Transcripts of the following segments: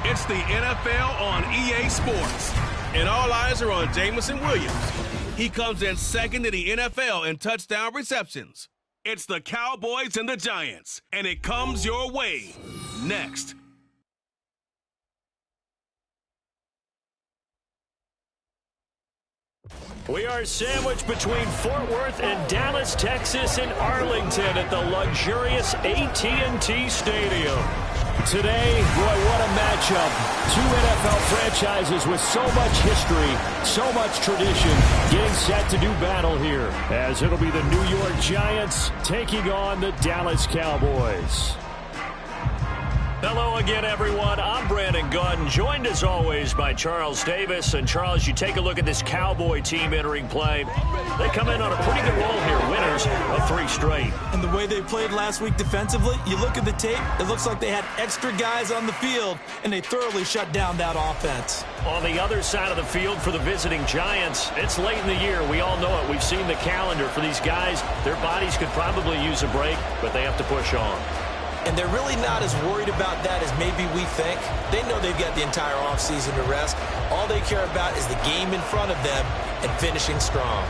It's the NFL on EA Sports, and all eyes are on Jameson Williams. He comes in second in the NFL in touchdown receptions. It's the Cowboys and the Giants, and it comes your way next. We are sandwiched between Fort Worth and Dallas, Texas, and Arlington at the luxurious AT&T Stadium. Today, boy, what a matchup. Two NFL franchises with so much history, so much tradition, getting set to do battle here, as it'll be the New York Giants taking on the Dallas Cowboys. Hello again, everyone. I'm Brandon Gunn, joined as always by Charles Davis. And Charles, you take a look at this Cowboy team entering play. They come in on a pretty good roll here, winners of 3 straight. And the way they played last week defensively, you look at the tape, it looks like they had extra guys on the field, and they thoroughly shut down that offense. On the other side of the field for the visiting Giants, it's late in the year. We all know it. We've seen the calendar for these guys. Their bodies could probably use a break, but they have to push on. And they're really not as worried about that as maybe we think. They know they've got the entire offseason to rest. All they care about is the game in front of them and finishing strong.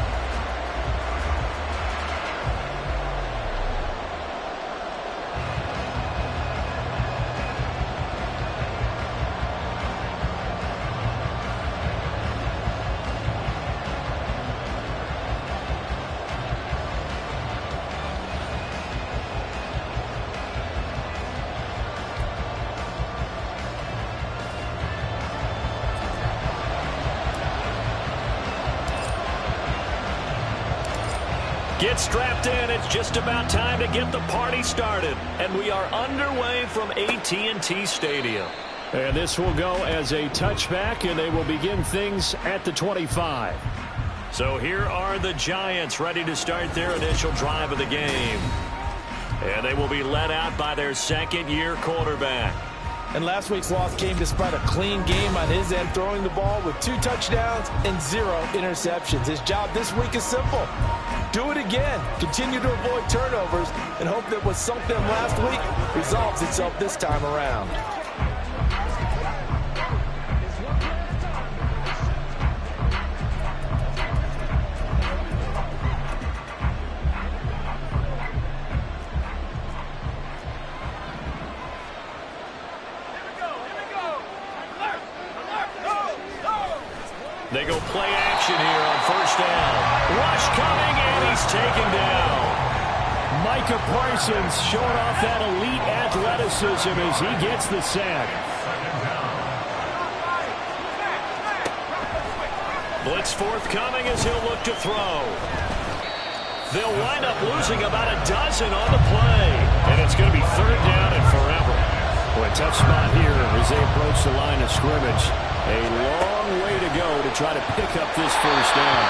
Get strapped in. It's just about time to get the party started. And we are underway from AT&T Stadium. And this will go as a touchback, and they will begin things at the 25. So here are the Giants ready to start their initial drive of the game. And they will be led out by their second-year quarterback. And last week's loss came despite a clean game on his end, throwing the ball with 2 touchdowns and 0 interceptions. His job this week is simple. Do it again. Continue to avoid turnovers and hope that what sunk them last week resolves itself this time around. They go play action here on first down. Rush coming, and he's taken down. Micah Parsons showing off that elite athleticism as he gets the sack. Blitz forthcoming as he'll look to throw. They'll wind up losing about a dozen on the play. And it's going to be third down and forever. Boy, tough spot here as they approach the line of scrimmage. A long way to go to try to pick up this first down.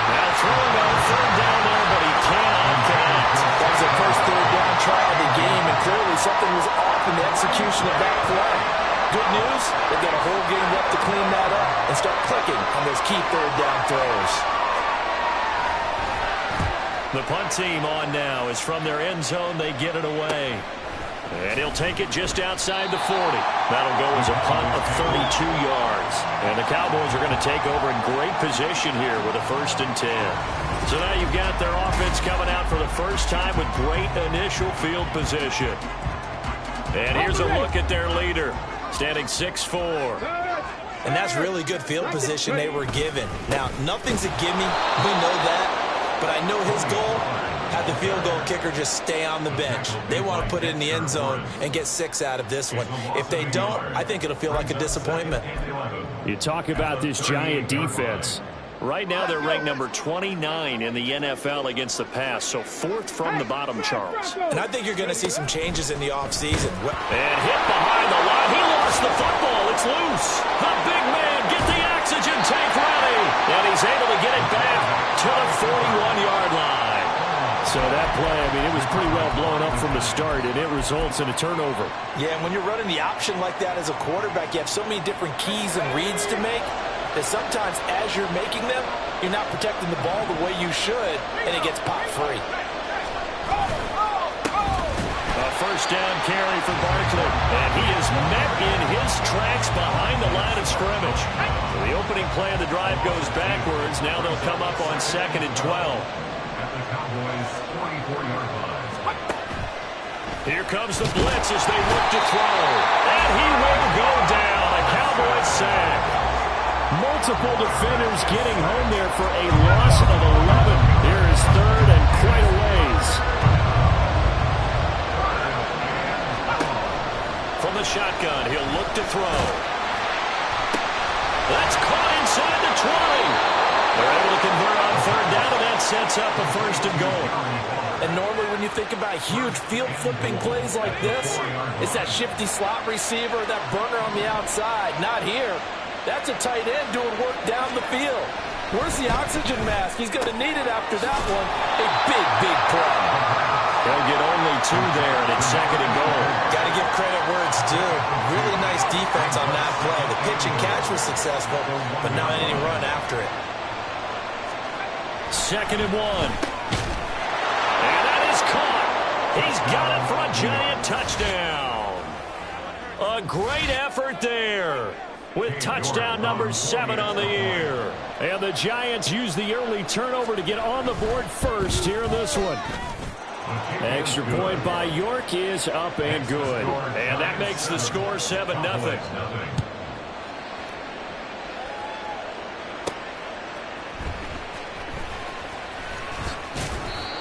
Now throwing on third down there, but he cannot connect. That was the first third down try of the game, and clearly something was off in the execution of that play. Good news, they've got a whole game left to clean that up and start clicking on those key third down throws. The punt team on now is from their end zone. They get it away. And he'll take it just outside the 40. That'll go as a punt of 32 yards. And the Cowboys are going to take over in great position here with a 1st and 10. So now you've got their offense coming out for the first time with great initial field position. And here's a look at their leader, standing 6'4". And that's really good field position they were given. Now, nothing's a gimme. We know that. But I know his goal, have the field goal kicker just stay on the bench. They want to put it in the end zone and get 6 out of this one. If they don't, I think it'll feel like a disappointment. You talk about this Giant defense. Right now they're ranked number 29 in the NFL against the pass, so 4th from the bottom, Charles. And I think you're going to see some changes in the offseason. And hit behind the line. He lost the football. It's loose. The big man, get the oxygen tank ready. And he's able to get it back to the 41-yard line. So that play, I mean, it was pretty well blown up from the start, and it results in a turnover. Yeah, and when you're running the option like that as a quarterback, you have so many different keys and reads to make that sometimes as you're making them, you're not protecting the ball the way you should, and it gets pop free. A first down carry for Barkley, and he is met in his tracks behind the line of scrimmage. The opening play of the drive goes backwards. Now they'll come up on 2nd and 12. Here comes the blitz as they look to throw. And he will go down. A Cowboys sack. Multiple defenders getting home there for a loss of 11. Here is 3rd and quite a ways. From the shotgun, he'll look to throw. That's caught inside the 20. They're able to convert on 3rd down, and that sets up a 1st and goal. And normally when you think about huge field-flipping plays like this, it's that shifty slot receiver, that burner on the outside. Not here. That's a tight end doing work down the field. Where's the oxygen mask? He's going to need it after that one. A big, big play. They'll get only 2 there, and it's 2nd and goal. Got to give credit where it's due. Really nice defense on that play. The pitch and catch was successful, but not any run after it. 2nd and 1. And that is caught. He's got it for a Giant touchdown. A great effort there with touchdown number 7 on the year. And the Giants use the early turnover to get on the board first here in this one. Extra point by York is up and good. And that makes the score 7-0.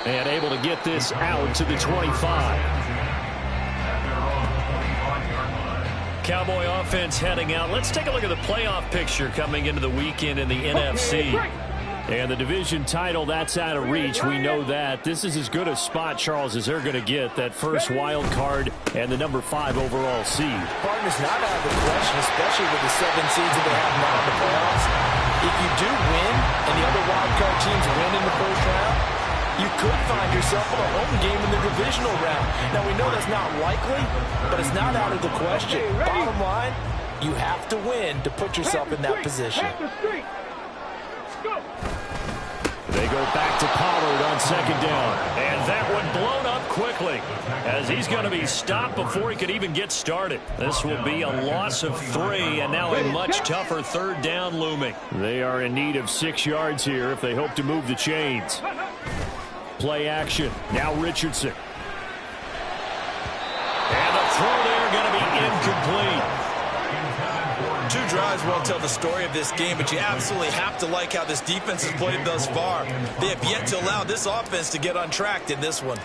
And able to get this out to the 25. Cowboy offense heading out. Let's take a look at the playoff picture coming into the weekend in the NFC. And the division title, that's out of reach. We know that. This is as good a spot, Charles, as they're going to get. That first wild card and the number 5 overall seed. Partner's not out of the question, especially with the 7 seeds that they have now in the playoffs. If you do win and the other wild card teams win in the first round, you could find yourself with a home game in the divisional round. Now, we know that's not likely, but it's not out of the question. Bottom line, you have to win to put yourself in that position. They go back to Pollard on 2nd down. And that one blown up quickly as he's going to be stopped before he could even get started. This will be a loss of 3 and now a much tougher 3rd down looming. They are in need of 6 yards here if they hope to move the chains. Play action. Now Richardson. And the throw there going to be incomplete. 2 drives won't tell the story of this game, but you absolutely have to like how this defense has played thus far. They have yet to allow this offense to get on track in this one.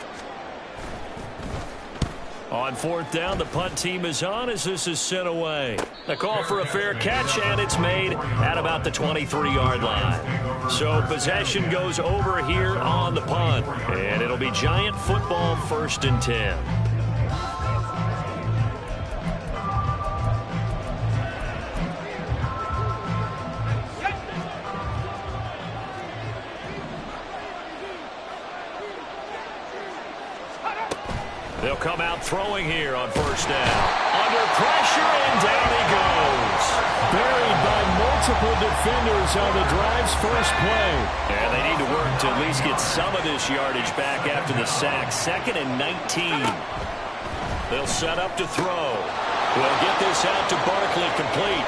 On fourth down, the punt team is on as this is sent away. The call for a fair catch, and it's made at about the 23-yard line. So possession goes over here on the punt, and it'll be Giant football 1st and 10. They'll come out throwing here on 1st down. Under pressure, and down he goes. Buried by multiple defenders on the drive's first play. And they need to work to at least get some of this yardage back after the sack. 2nd and 19. They'll set up to throw. We'll get this out to Barkley, complete.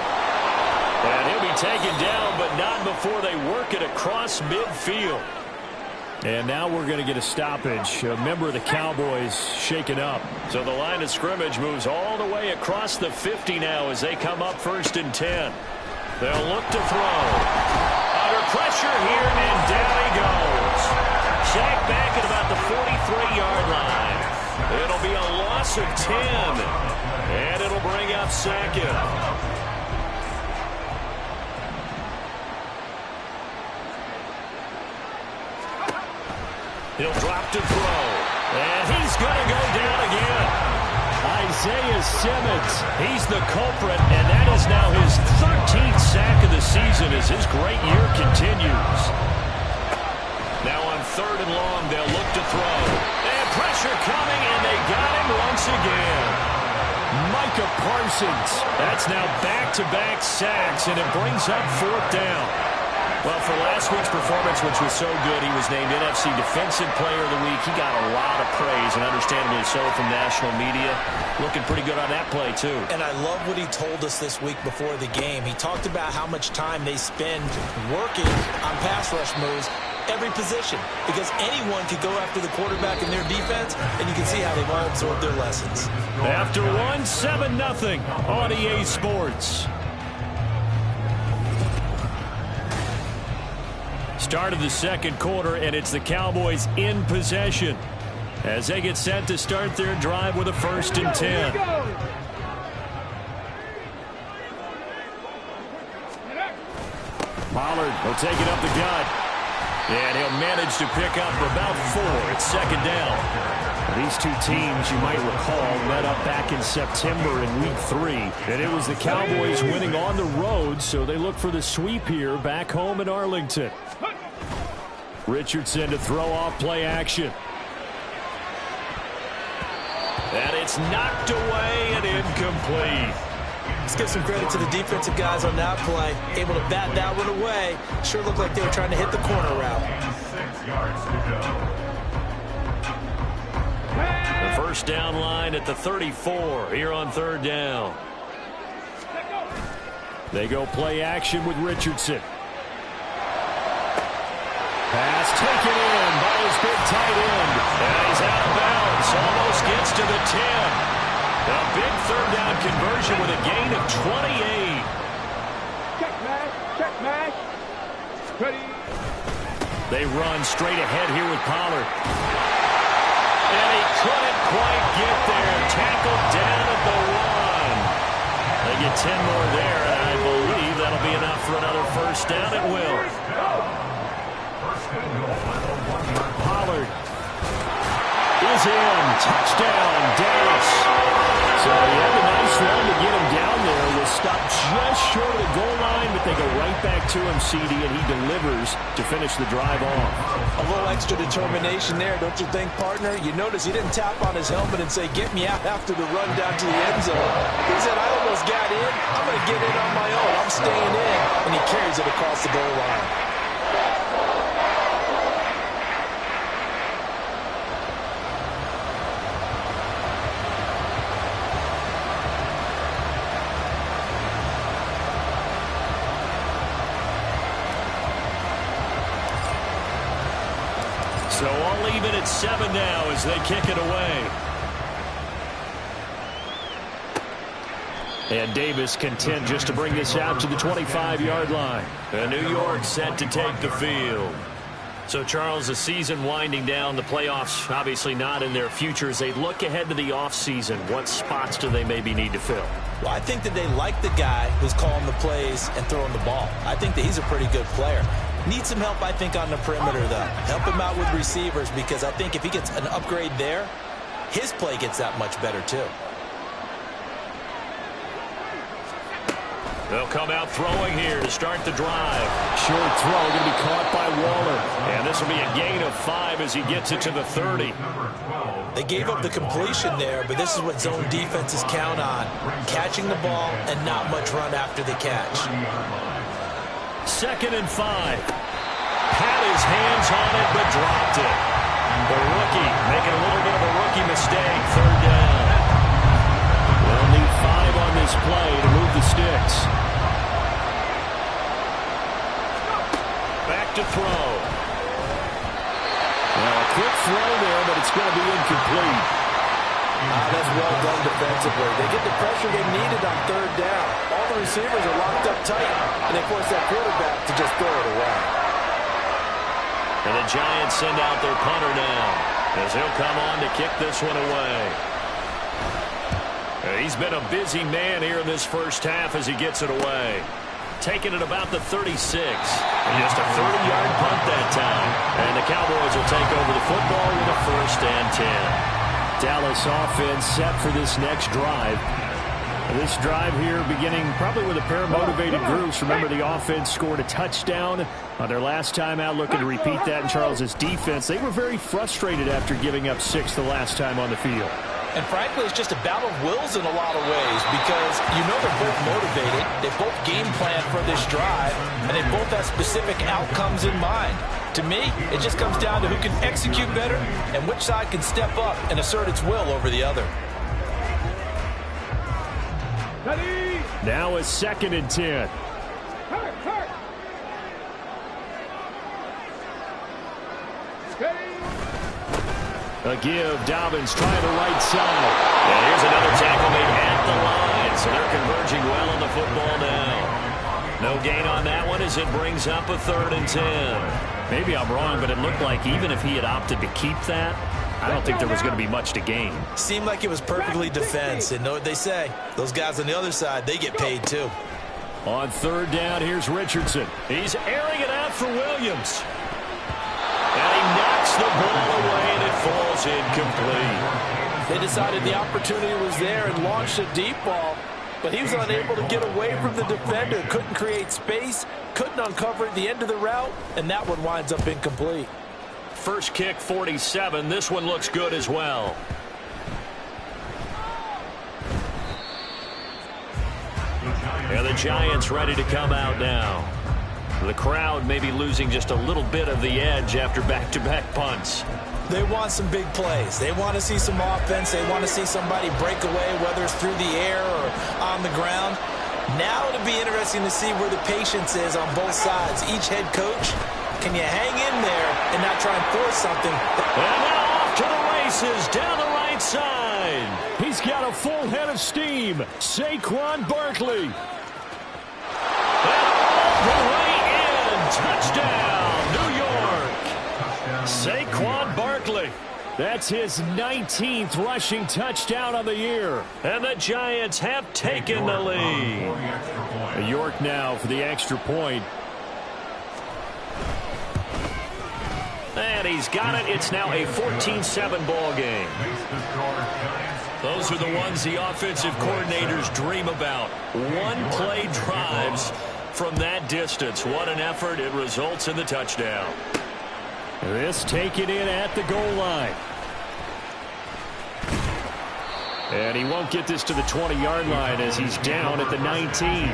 And he'll be taken down, but not before they work it across midfield. And now we're going to get a stoppage. A member of the Cowboys shaken up. So the line of scrimmage moves all the way across the 50 now as they come up 1st and 10. They'll look to throw. Under pressure here, and down he goes. Sacked back at about the 43-yard line. It'll be a loss of 10. And it'll bring up 2nd. He'll drop to throw. And he's going to go down again. Isaiah Simmons, he's the culprit, and that is now his 13th sack of the season as his great year continues. Now on 3rd and long, they'll look to throw. And pressure coming, and they got him once again. Micah Parsons, that's now back-to-back sacks, and it brings up 4th down. Well, for last week's performance, which was so good, he was named NFC Defensive Player of the Week. He got a lot of praise, and understandably so, from national media. Looking pretty good on that play, too. And I love what he told us this week before the game. He talked about how much time they spend working on pass rush moves, every position, because anyone could go after the quarterback in their defense, and you can see how they've all absorbed their lessons. After one, 7-0 on EA Sports. Start of the 2nd quarter, and it's the Cowboys in possession as they get set to start their drive with a 1st and 10. Pollard will take it up the gut, and he'll manage to pick up about 4. It's 2nd down. These two teams, you might recall, met up back in September in Week 3. And it was the Cowboys winning on the road, so they look for the sweep here back home in Arlington. Richardson to throw off play action. And it's knocked away and incomplete. Let's give some credit to the defensive guys on that play. Able to bat that one away. Sure looked like they were trying to hit the corner route. 6 yards to go. The 1st down line at the 34 here on 3rd down. They go play action with Richardson. Pass taken in by his big tight end. And he's out of bounds. Almost gets to the 10. A big 3rd down conversion with a gain of 28. Check mash. Ready. They run straight ahead here with Pollard. And he couldn't quite get there. Tackled down at the 1. They get 10 more there, and I believe that'll be enough for another 1st down. It will. Pollard is in. Touchdown, Dallas. So he had a nice run to get him down there. Was stopped just short of the goal line, but they go right back to him, CD, and he delivers to finish the drive off. A little extra determination there, don't you think, partner? You notice he didn't tap on his helmet and say, get me out after the run down to the end zone. He said, I almost got in. I'm going to get in on my own. I'm staying in. And he carries it across the goal line. So all even at 7 now as they kick it away. And Davis content just to bring this out to the 25-yard line. And New York set to take the field. So, Charles, the season winding down, the playoffs obviously not in their future. As they look ahead to the offseason, what spots do they maybe need to fill? Well, I think that they like the guy who's calling the plays and throwing the ball. I think that he's a pretty good player. Needs some help, I think, on the perimeter, though. Help him out with receivers, because I think if he gets an upgrade there, his play gets that much better, too. They'll come out throwing here to start the drive. Short throw going to be caught by Waller. And this will be a gain of 5 as he gets it to the 30. They gave up the completion there, but this is what zone defenses count on. Catching the ball and not much run after the catch. 2nd and 5. Had his hands on it, but dropped it. The rookie making a little bit of a rookie mistake. 3rd down. They'll need 5 on this play to move the sticks. Back to throw. Well, a quick throw there, but it's going to be incomplete. That's well done defensively. They get the pressure they needed on 3rd down. All the receivers are locked up tight, and they force that quarterback to just throw it away. And the Giants send out their punter now, as he'll come on to kick this one away. He's been a busy man here in this first half as he gets it away. Taking it about the 36. And just a 30-yard punt that time. And the Cowboys will take over the football with a 1st and 10. Dallas offense set for this next drive. This drive here beginning probably with a pair of motivated groups. Remember, the offense scored a touchdown on their last time out, looking to repeat that in Charles's defense. They were very frustrated after giving up 6 the last time on the field. And frankly, it's just a battle of wills in a lot of ways, because you know they're both motivated, they both game plan for this drive, and they both have specific outcomes in mind. To me, it just comes down to who can execute better and which side can step up and assert its will over the other. Now a 2nd and 10. A give, Dobbins trying the right side. And here's another tackle made at the line. So they're converging well on the football now. No gain on that one as it brings up a 3rd and 10. Maybe I'm wrong, but it looked like even if he had opted to keep that, I don't think there was going to be much to gain. Seemed like it was perfectly defense. And know what they say? Those guys on the other side, they get paid too. On 3rd down, here's Richardson. He's airing it out for Williams. And he knocks the ball away, and it falls incomplete. They decided the opportunity was there and launched a deep ball, but he was unable to get away from the defender. Couldn't create space, couldn't uncover at the end of the route, and that one winds up incomplete. First kick, 47. This one looks good as well. And the Giants ready to come out now. The crowd may be losing just a little bit of the edge after back-to-back punts. They want some big plays. They want to see some offense. They want to see somebody break away, whether it's through the air or on the ground. Now it'll be interesting to see where the patience is on both sides. Each head coach, can you hang in there and not try and force something? And now off to the races down the right side. He's got a full head of steam. Saquon Barkley. Touchdown, New York. Saquon Barkley. That's his 19th rushing touchdown of the year. And the Giants have taken the lead. York now for the extra point. And he's got it. It's now a 14-7 ball game. Those are the ones the offensive coordinators dream about. One-play drives from that distance. What an effort. It results in the touchdown. This taken in at the goal line. And he won't get this to the 20-yard line as he's down at the 19.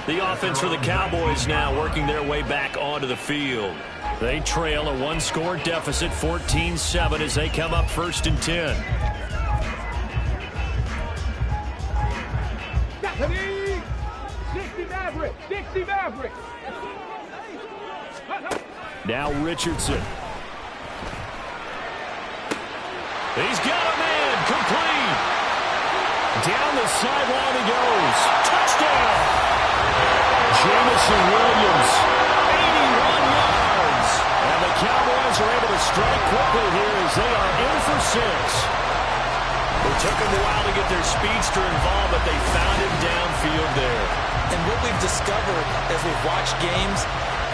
The offense for the Cowboys now working their way back onto the field. They trail a one-score deficit, 14-7, as they come up 1st and 10. Dixie Maverick. Now Richardson. He's got a man complete. Down the sideline he goes. will strike quickly here as they are in for 6. It took them a while to get their speedster involved, but they found him downfield there. And what we've discovered as we've watched games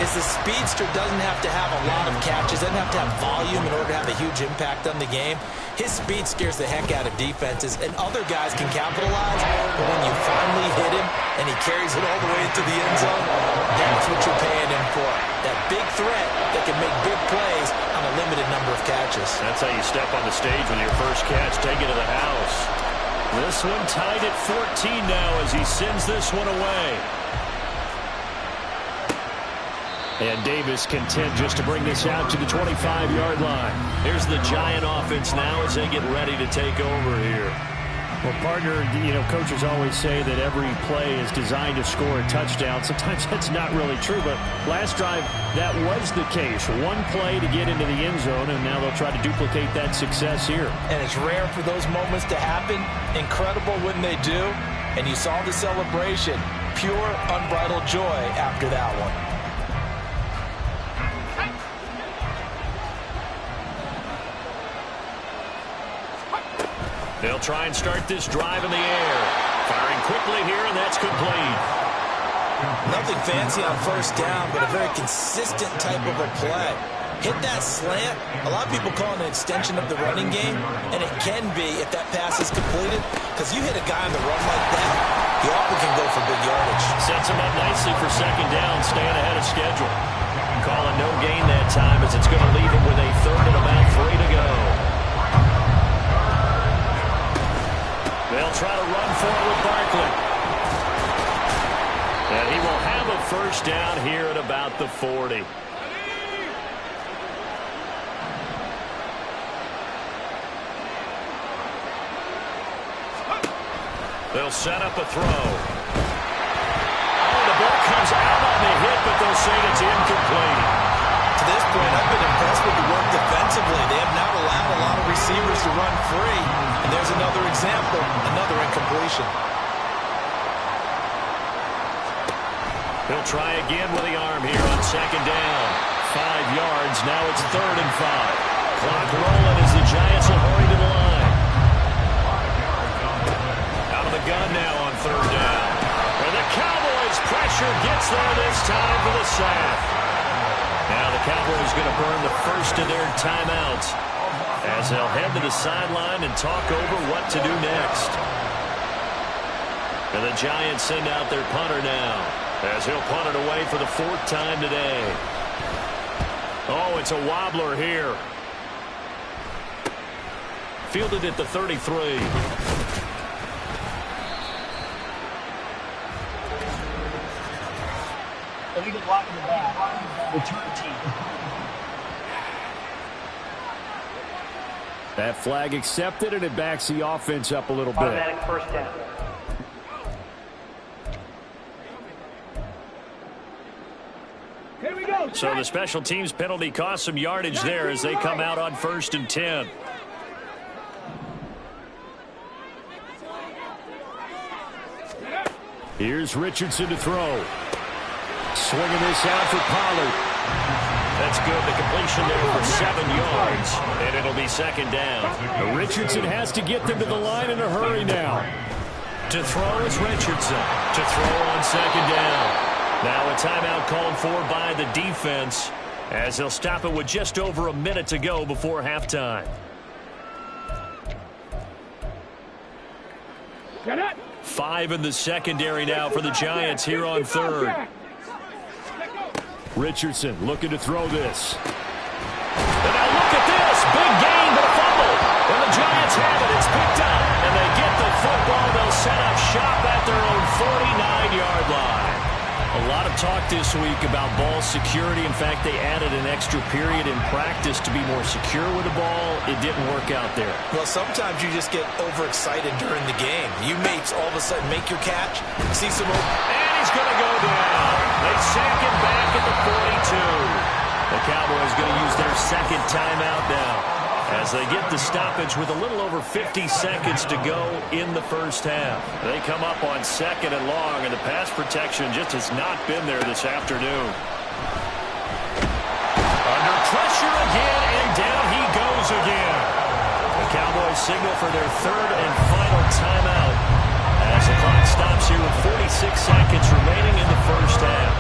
is the speedster doesn't have to have a lot of catches, doesn't have to have volume in order to have a huge impact on the game. His speed scares the heck out of defenses, and other guys can capitalize, but when you finally hit him and he carries it all the way into the end zone, that's what you're paying him for. That big threat that can make big plays on a limited number of catches. That's how you step on the stage with your first catch, take it to the house. This one tied at 14 now as he sends this one away. And Davis content just to bring this out to the 25-yard line. Here's the Giant offense now as they get ready to take over here. Well, partner, coaches always say that every play is designed to score a touchdown. Sometimes that's not really true, but last drive, that was the case. One play to get into the end zone, and now they'll try to duplicate that success here. And it's rare for those moments to happen. Incredible when they do. And you saw the celebration. Pure, unbridled joy after that one. They'll try and start this drive in the air. Firing quickly here, and that's complete. Nothing fancy on first down, but a very consistent type of a play. Hit that slant. A lot of people call it an extension of the running game, and it can be if that pass is completed, because you hit a guy on the run like that, he often can go for big yardage. Sets him up nicely for second down, staying ahead of schedule. Calling no gain that time as it's going to leave him with a third and about 3 to go. They'll try to run for it with Barkley. And he will have a first down here at about the 40. They'll set up a throw. Oh, the ball comes out on the hit, but they'll say it's incomplete. To this point, I've been impressed with the work defensively. They have not allowed a lot of receivers to run free. And there's another example, another incompletion. He'll try again with the arm here on second down. 5 yards, now it's 3rd and 5. Clock rolling as the Giants will hurry to the line. Out of the gun now on 3rd down. And the Cowboys' pressure gets there this time for the sack. Now the Cowboys going to burn the first of their timeouts as they'll head to the sideline and talk over what to do next. And the Giants send out their punter now as he'll punt it away for the 4th time today. Oh, it's a wobbler here. Fielded at the 33. Illegal block in the back. Return team. That flag accepted, and it backs the offense up a little bit. Automatic first down. Here we go. So the special teams penalty cost some yardage there as they come out on 1st and 10. Here's Richardson to throw. Swinging this out for Pollard. That's good. The completion there for 7 yards, and it'll be 2nd down. Richardson has to get them to the line in a hurry now. To throw is Richardson. To throw on 2nd down. Now a timeout called for by the defense as they'll stop it with just over a minute to go before halftime. Get it. 5 in the secondary now for the Giants here on 3rd. Richardson looking to throw this. And now look at this. Big gain, but a fumble. And the Giants have it. It's picked up. And they get the football. They'll set up shop at their own 49-yard line. A lot of talk this week about ball security. In fact, they added an extra period in practice to be more secure with the ball. It didn't work out there. Well, sometimes you just get overexcited during the game. You may all of a sudden make your catch, see some open. And he's going to go down. They sack him back at the 42. The Cowboys going to use their 2nd timeout now as they get the stoppage with a little over 50 seconds to go in the first half. They come up on 2nd and long, and the pass protection just has not been there this afternoon. Under pressure again, and again. The Cowboys signal for their third and final timeout as the clock stops here with 46 seconds remaining in the first half.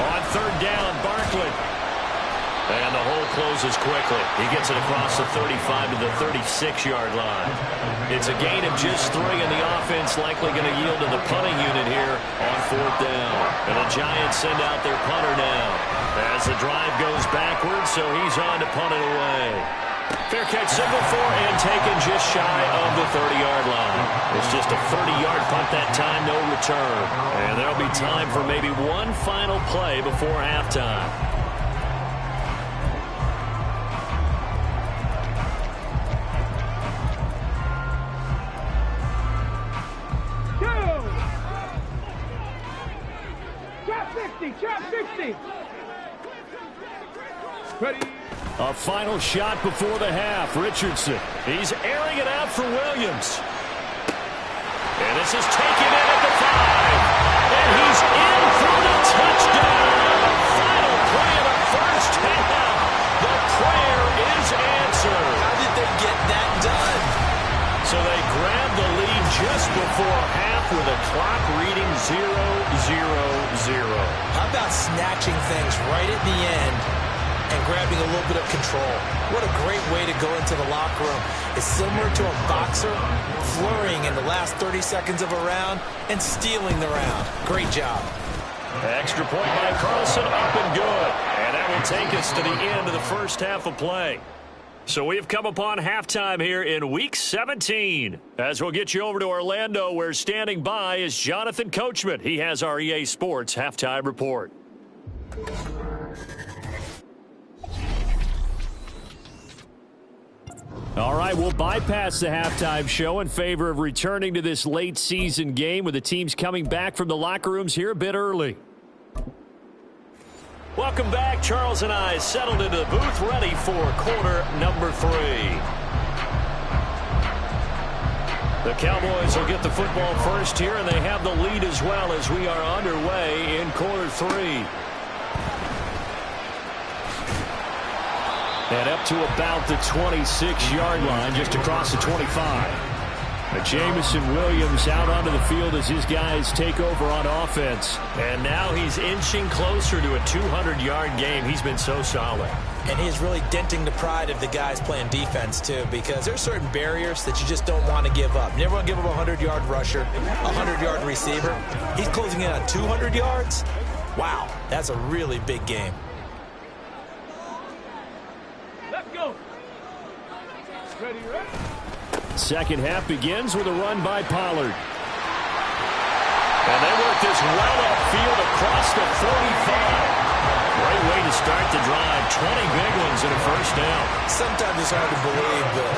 On third down, Barkley. And the hole closes quickly. He gets it across the 35 to the 36-yard line. It's a gain of just 3, and the offense likely going to yield to the punting unit here on fourth down. And the Giants send out their punter now as the drive goes backwards, so he's on to punt it away. Fair catch signal for and taken just shy of the 30-yard line. It's just a 30-yard punt that time, no return. And there'll be time for maybe one final play before halftime. Trap 60. Ready. A final shot before the half. Richardson. He's airing it out for Williams. And this is taken in at the 5. And he's in for the touchdown. Final play of the first half. The prayer is answered. How did they get that done? So they grab the lead just before half with a clock reading 0-0-0. How about snatching things right at the end and grabbing a little bit of control? What a great way to go into the locker room. It's similar to a boxer flurrying in the last 30 seconds of a round and stealing the round. Great job. Extra point by Carlson, up and good. And that will take us to the end of the first half of play. So we've come upon halftime here in Week 17. As we'll get you over to Orlando, where standing by is Jonathan Coachman. He has our EA Sports halftime report. All right, we'll bypass the halftime show in favor of returning to this late season game with the teams coming back from the locker rooms here a bit early. Welcome back. Charles and I settled into the booth ready for quarter number 3. The Cowboys will get the football first here, and they have the lead as well as we are underway in quarter 3. And up to about the 26-yard line, just across the 25. Jamison Williams out onto the field as his guys take over on offense. And now he's inching closer to a 200-yard game. He's been so solid. And he's really denting the pride of the guys playing defense, too, because there's certain barriers that you just don't want to give up. You never want to give up a 100-yard rusher, a 100-yard receiver. He's closing in on 200 yards. Wow, that's a really big game. Let's go. Ready, ready. Second half begins with a run by Pollard. And they work this well upfield across the 45. Great way to start the drive. 20 big ones in a first down. Sometimes it's hard to believe, but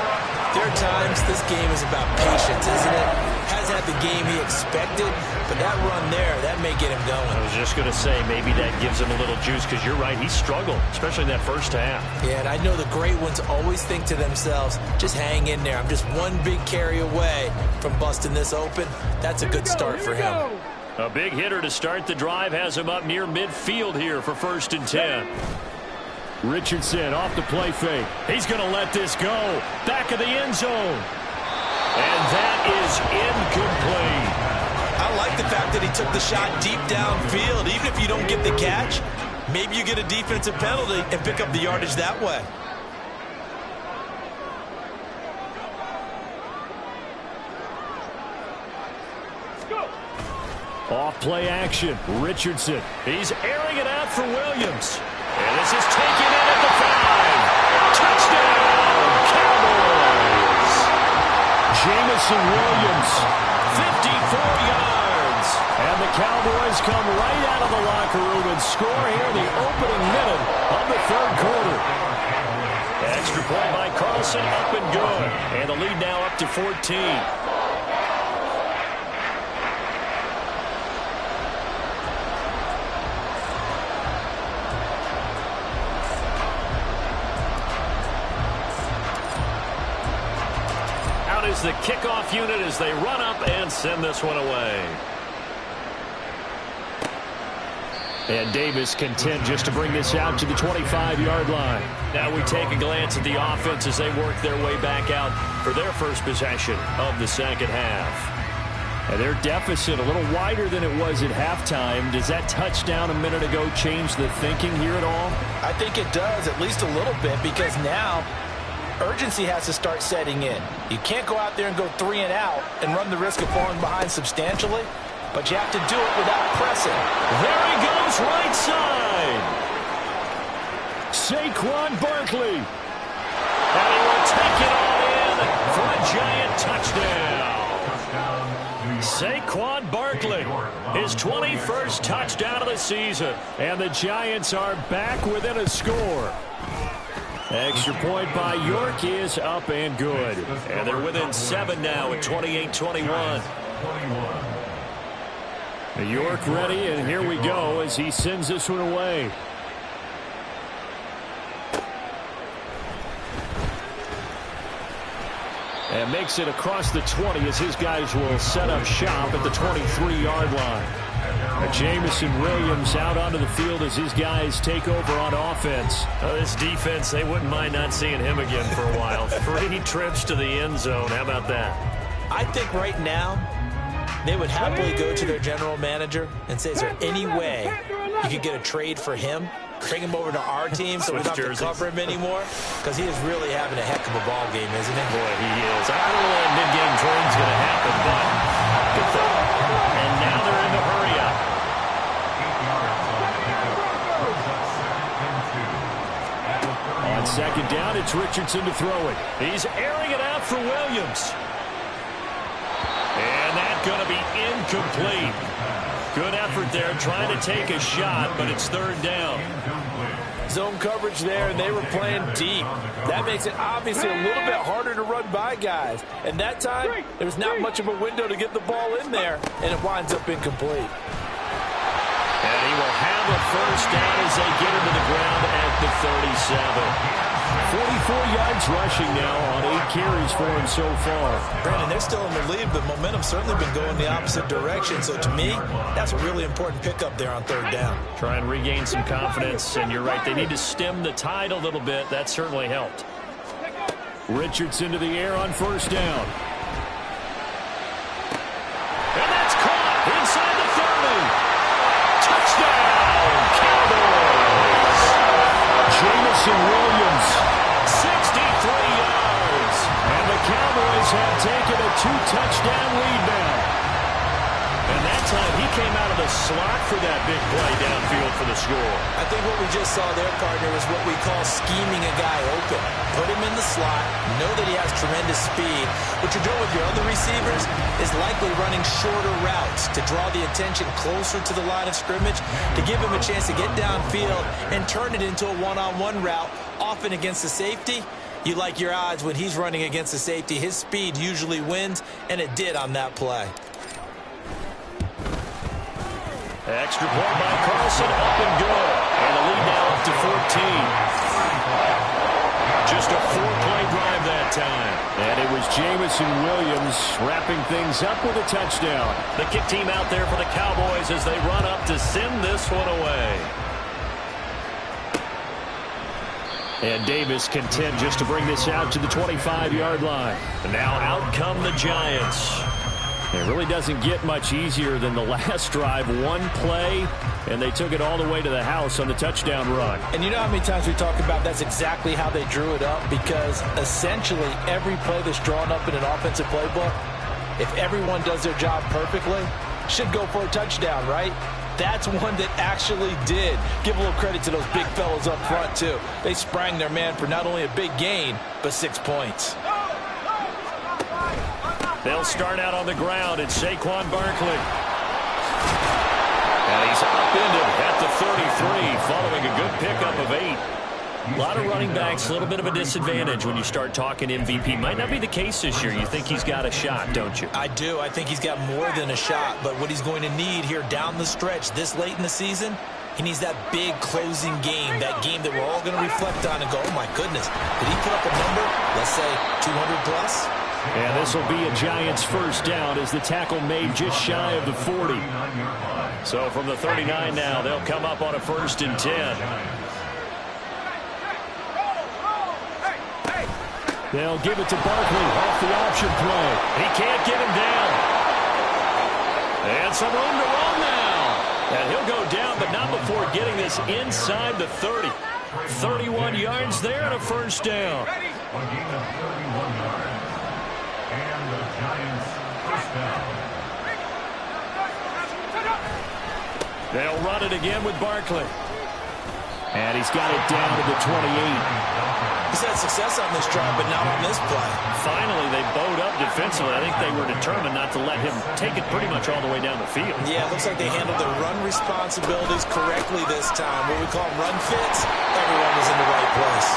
there are times this game is about patience, isn't it? Hasn't had the game he expected, but that run there, that may get him going. I was just going to say, maybe that gives him a little juice, because you're right, he struggled, especially in that first half. Yeah, and I know the great ones always think to themselves, just hang in there. I'm just one big carry away from busting this open. That's a good start for him. A big hitter to start the drive has him up near midfield here for 1st and 10. Richardson off the play fake. He's going to let this go. Back of the end zone. And that is incomplete. I like the fact that he took the shot deep downfield. Even if you don't get the catch, maybe you get a defensive penalty and pick up the yardage that way. Off play action. Richardson. He's airing it out for Williams. And this is taken in at the 5. Touchdown, Cowboys. Jamison Williams, 54 yards. And the Cowboys come right out of the locker room and score here in the opening minute of the third quarter. Extra point by Carlson, up and good. And the lead now up to 14. Is the kickoff unit as they run up and send this one away. And Davis content just to bring this out to the 25-yard line. Now we take a glance at the offense as they work their way back out for their first possession of the second half. And their deficit a little wider than it was at halftime. Does that touchdown a minute ago change the thinking here at all? I think it does, at least a little bit, because now urgency has to start setting in. You can't go out there and go 3 and out and run the risk of falling behind substantially, but you have to do it without pressing. There he goes, right side. Saquon Barkley. And he will take it all in for a Giant touchdown. Saquon Barkley, his 21st touchdown of the season. And the Giants are back within a score. Extra point by York is up and good. And they're within 7 now at 28-21. York ready, and here we go as he sends this one away. And makes it across the 20 as his guys will set up shop at the 23-yard line. Jamison Williams out onto the field as his guys take over on offense. This defense, they wouldn't mind not seeing him again for a while. 3 trips to the end zone. How about that? I think right now they would happily go to their general manager and say, is there any way you could get a trade for him? Bring him over to our team so we don't have to cover him anymore? Because he is really having a heck of a ball game, isn't he? Boy, he is. I don't know when a mid-game trade's going to happen, but good thought. And now they're in the hurry-up. On second down, it's Richardson to throw it. He's airing it out for Williams. And that's going to be incomplete. Good effort there, trying to take a shot, but it's third down. Zone coverage there, and they were playing deep. That makes it obviously a little bit harder to run by guys. And that time, there's not much of a window to get the ball in there, and it winds up incomplete. And he will have a first down as they get him to the ground at the 37. 44 yards rushing now on 8 carries for him so far. Brandon, they're still in the lead, but momentum's certainly been going the opposite direction. So to me, that's a really important pickup there on third down. Try and regain some confidence, and you're right, they need to stem the tide a little bit. That certainly helped. Richardson to the air on first down. And that's caught inside the 30. Touchdown, Cowboys. Jamison Williams, 63 yards. And the Cowboys have taken a 2-touchdown lead now. And that time he came out of the slot for that big play downfield for the score. I think what we just saw there, partner, is what we call scheming a guy open. Put him in the slot, know that he has tremendous speed. What you're doing with your other receivers is likely running shorter routes to draw the attention closer to the line of scrimmage, to give him a chance to get downfield and turn it into a one-on-one route, often against the safety. You like your odds when he's running against the safety. His speed usually wins, and it did on that play. Extra point by Carlson, up and good. And the lead now up to 14. Just a 4-play drive that time. And it was Jamison Williams wrapping things up with a touchdown. The kick team out there for the Cowboys as they run up to send this one away. And Davis content just to bring this out to the 25-yard line. And now out come the Giants. It really doesn't get much easier than the last drive. One play, and they took it all the way to the house on the touchdown run. And you know how many times we talk about that's exactly how they drew it up? Because essentially every play that's drawn up in an offensive playbook, if everyone does their job perfectly, should go for a touchdown, right? That's one that actually did. Give a little credit to those big fellows up front, too. They sprang their man for not only a big gain, but 6 points. They'll start out on the ground. It's Saquon Barkley. And he's upended at the 33 following a good pickup of 8. A lot of running backs, a little bit of a disadvantage when you start talking MVP. Might not be the case this year. You think he's got a shot, don't you? I do. I think he's got more than a shot. But what he's going to need here down the stretch this late in the season, he needs that big closing game, that game that we're all going to reflect on and go, oh, my goodness, did he put up a number, let's say 200 plus? And this will be a Giants first down as the tackle made just shy of the 40. So from the 39 now, they'll come up on a 1st and 10. They'll give it to Barkley off the option play. He can't get him down. And some room to run now. And he'll go down, but not before getting this inside the 30. 31 yards there and a 1st down. A gain of 31 yards. And the Giants 1st down. They'll run it again with Barkley. And he's got it down to the 28. He's had success on this drive, but not on this play. Finally, they bowed up defensively. I think they were determined not to let him take it pretty much all the way down the field. Yeah, it looks like they handled their run responsibilities correctly this time. What we call run fits, everyone was in the right place.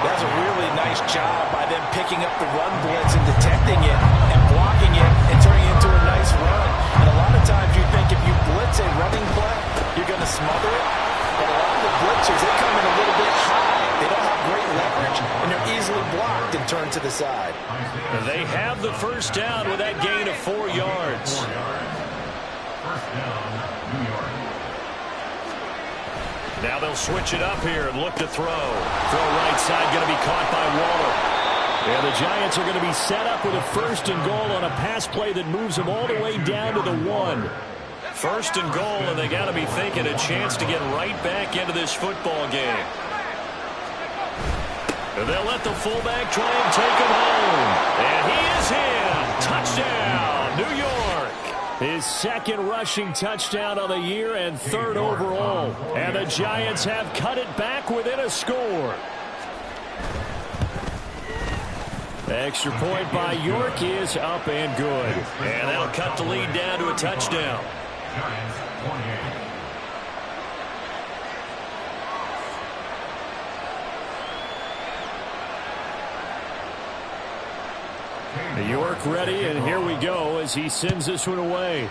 That was a really nice job by them picking up the run blitz and detecting it and blocking it and turning it into a nice run. And a lot of times you think if you blitz a running play, you're going to smother it. But a lot of the blitzers, they come in a little bit high. They don't have great leverage, and they're easily blocked and turned to the side. They have the 1st down with that gain of 4 yards. 1st down, New York. Now they'll switch it up here and look to throw. Throw right side, going to be caught by Waller. And the Giants are going to be set up with a 1st and goal on a pass play that moves them all the way down to the 1. 1st and goal, and they got to be thinking a chance to get right back into this football game. And they'll let the fullback try and take him home. And he is in. Touchdown, New York. His 2nd rushing touchdown of the year and 3rd overall. And the Giants have cut it back within a score. The extra point by York is up and good. And that'll cut the lead down to a touchdown. Giants 28. York ready, and here we go as he sends this one away.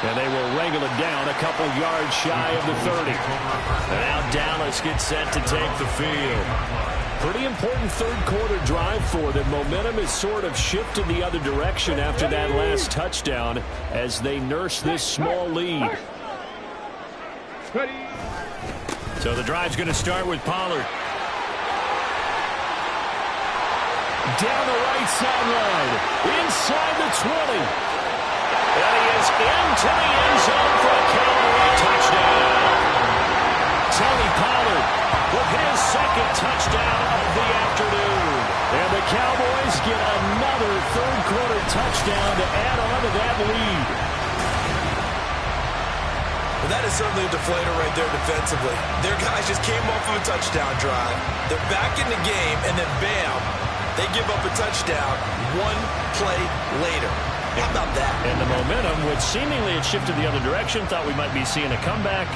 And they will wrangle it down a couple yards shy of the 30. And now Dallas gets set to take the field. Pretty important 3rd quarter drive for them. Momentum has sort of shifted the other direction after that last touchdown as they nurse this small lead. So the drive's going to start with Pollard. Down the right sideline, inside the 20. And he is into the end zone for a Cowboy touchdown. Tony Pollard with his 2nd touchdown of the afternoon. And the Cowboys get another 3rd quarter touchdown to add on to that lead. Well, that is certainly a deflator right there defensively. Their guys just came off of a touchdown drive. They're back in the game, and then bam, they give up a touchdown 1 play later. How about that? And the momentum, which seemingly had shifted the other direction, thought we might be seeing a comeback.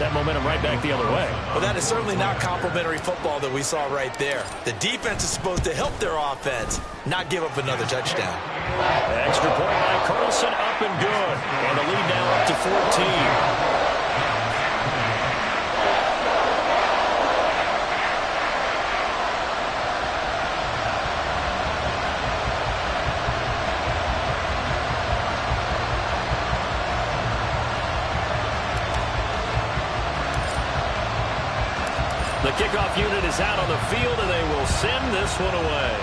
That momentum right back the other way. Well, that is certainly not complimentary football that we saw right there. The defense is supposed to help their offense, not give up another touchdown. Extra point by Carlson, up and good. And the lead now up to 14. The kickoff unit is out on the field, and they will send this one away.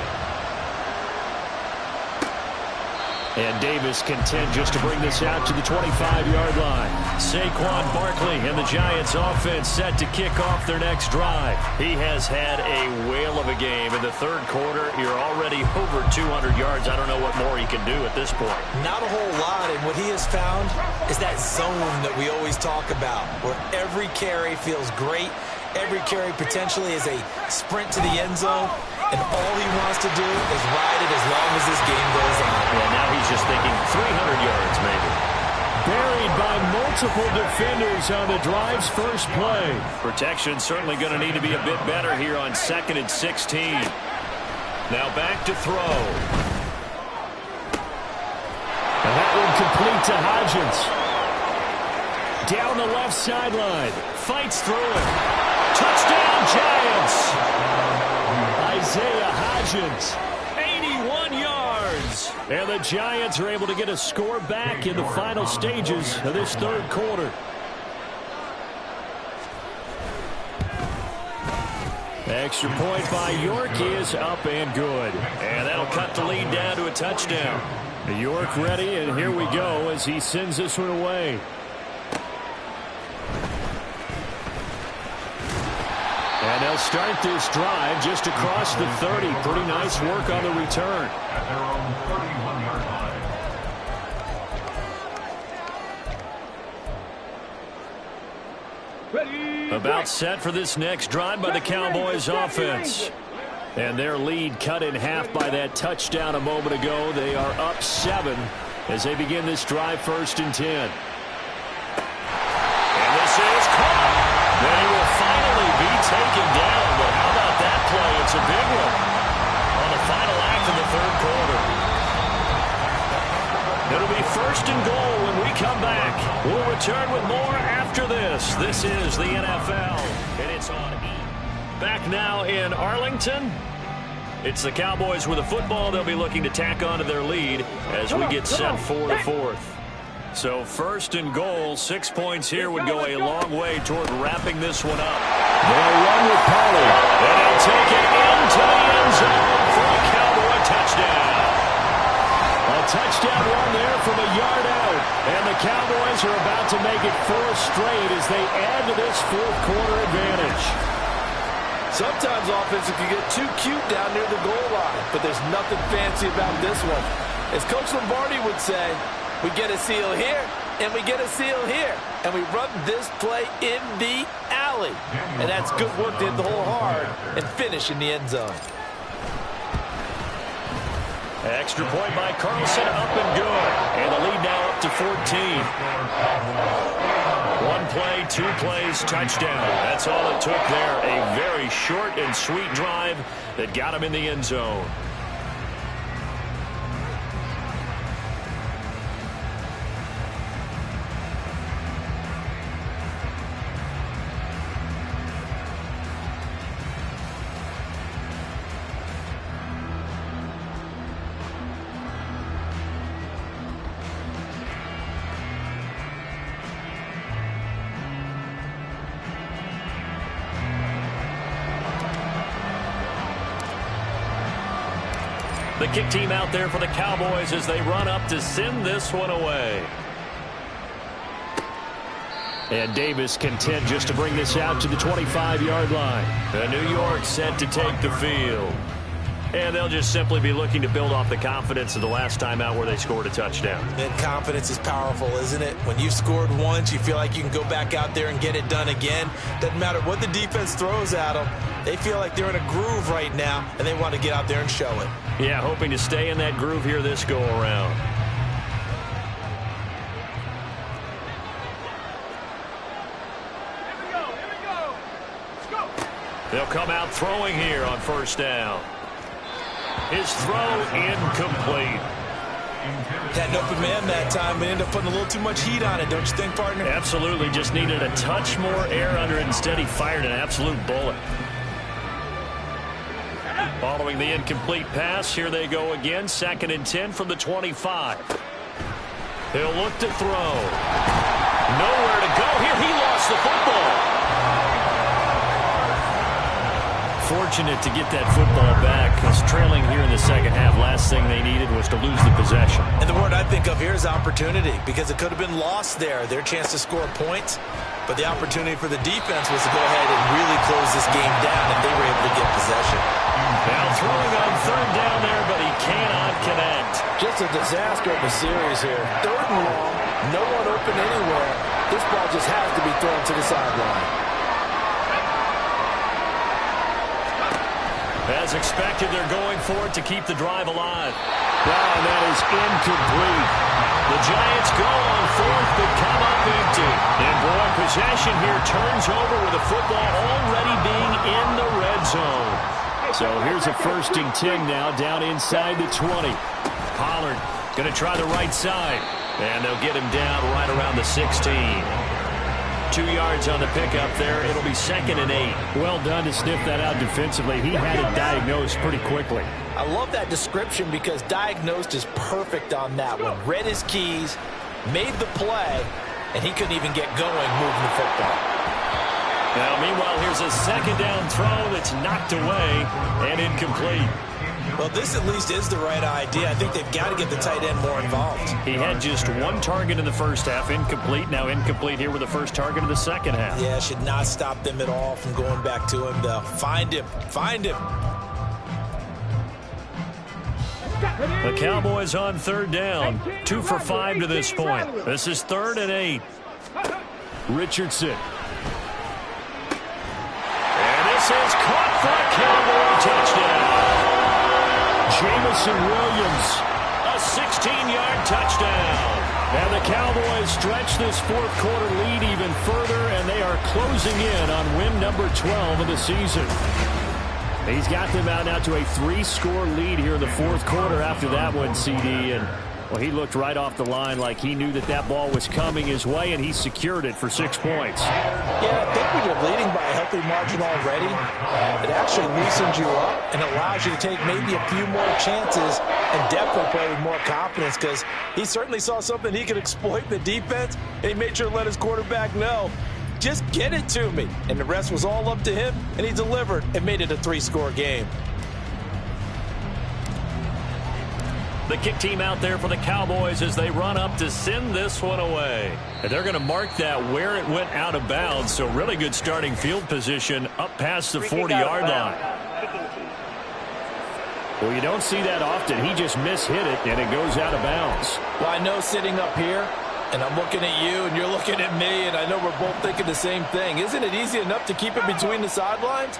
And Davis content just to bring this out to the 25-yard line. Saquon Barkley and the Giants offense set to kick off their next drive. He has had a whale of a game. In the 3rd quarter, you're already over 200 yards. I don't know what more he can do at this point. Not a whole lot, and what he has found is that zone that we always talk about, where every carry feels great. Every carry potentially is a sprint to the end zone, and all he wants to do is ride it as long as this game goes on. Yeah, now he's just thinking 300 yards maybe. Buried by multiple defenders on the drive's first play. Protection certainly going to need to be a bit better here on 2nd and 16. Now back to throw. And that one complete to Hodgins. Down the left sideline. Fights through it. Touchdown, Giants! Isaiah Hodgins conversions. 81 yards. And the Giants are able to get a score back in the final stages of this third quarter. Extra point by York is up and good. And that'll cut the lead down to a touchdown. York ready, and here we go as he sends this one away. And they'll start this drive just across the 30. Pretty nice work on the return. At their own 31-yard line. Ready. About set for this next drive by the Cowboys offense. And their lead cut in half by that touchdown a moment ago. They are up 7 as they begin this drive 1st and 10. And this is caught. They will finally be taken down. But how about that play? It's a big one on the final act of the third quarter. It'll be 1st and goal when we come back. We'll return with more after this. This is the NFL, and it's on E! Back now in Arlington. It's the Cowboys with the football. They'll be looking to tack onto their lead as we get set for the 4th. So 1st and goal, 6 points here would go a long way toward wrapping this one up. They'll run with Pollard. And he'll take it into the end zone for a Cowboy touchdown. A touchdown run there from a yard out. And the Cowboys are about to make it 4 straight as they add to this fourth quarter advantage. Sometimes offenses can get too cute down near the goal line, but there's nothing fancy about this one. As Coach Lombardi would say, we get a seal here, and we get a seal here, and we run this play in the alley. And that's good work to hit the hole hard and finish in the end zone. Extra point by Carlson, up and good. And the lead now up to 14. 1 play, 2 plays, touchdown. That's all it took there. A very short and sweet drive that got him in the end zone. The kick team out there for the Cowboys as they run up to send this one away. And Davis content just to bring this out to the 25-yard line. And New York set to take the field. And they'll just simply be looking to build off the confidence of the last time out where they scored a touchdown. And confidence is powerful, isn't it? When you've scored once, you feel like you can go back out there and get it done again. Doesn't matter what the defense throws at them. They feel like they're in a groove right now, and they want to get out there and show it. Yeah, hoping to stay in that groove here this go-around. Here we go. Let's go. They'll come out throwing here on 1st down. His throw incomplete. Had an open man that time, but ended up putting a little too much heat on it, don't you think, partner? Absolutely, just needed a touch more air under it. Instead, he fired an absolute bullet. Following the incomplete pass, here they go again. 2nd and 10 from the 25. He'll look to throw. Nowhere to go here. He lost the football. Fortunate to get that football back, because trailing here in the second half, last thing they needed was to lose the possession. And the word I think of here is opportunity, because it could have been lost there, their chance to score points. But the opportunity for the defense was to go ahead and really close this game down, and they were able to get possession. Now throwing on 3rd down there, but he cannot connect. Just a disaster of a series here. 3rd and long, no one open anywhere. This ball just has to be thrown to the sideline. As expected, they're going for it to keep the drive alive. Wow, and that is incomplete. The Giants go on 4th, but come up empty. And boy, possession here turns over with the football already being in the red zone. So here's a 1st and 10 now down inside the 20. Pollard going to try the right side. And they'll get him down right around the 16. 2 yards on the pickup there. It'll be 2nd and 8. Well done to sniff that out defensively. He had it diagnosed pretty quickly. I love that description because diagnosed is perfect on that one. Read his keys, made the play, and he couldn't even get going moving the football. Now, meanwhile, here's a 2nd down throw that's knocked away and incomplete. Well, this at least is the right idea. I think they've got to get the tight end more involved. He had just 1 target in the first half, incomplete. Now incomplete here with the first target of the second half. Yeah, should not stop them at all from going back to him. They'll find him. Find him. The Cowboys on 3rd down. 2 for 5 to this point. This is 3rd and 8. Richardson. And this is caught for a Cowboy touchdown. Jamison Williams, a 16-yard touchdown. And the Cowboys stretch this 4th quarter lead even further, and they are closing in on win number 12 of the season. He's got them out now to a 3-score lead here in the 4th quarter after that one, CD. And, well, he looked right off the line like he knew that that ball was coming his way, and he secured it for 6 points. Yeah, I think when you're leading by a healthy margin already, it actually loosens you up and allows you to take maybe a few more chances and definitely play with more confidence because he certainly saw something he could exploit in the defense, and he made sure to let his quarterback know, just get it to me. And the rest was all up to him, and he delivered and made it a 3-score game. The kick team out there for the Cowboys as they run up to send this one away. And they're going to mark that where it went out of bounds. So really good starting field position up past the 40-yard line. Well, you don't see that often. He just mishit it, and it goes out of bounds. Well, I know sitting up here, and I'm looking at you, and you're looking at me, and I know we're both thinking the same thing. Isn't it easy enough to keep it between the sidelines?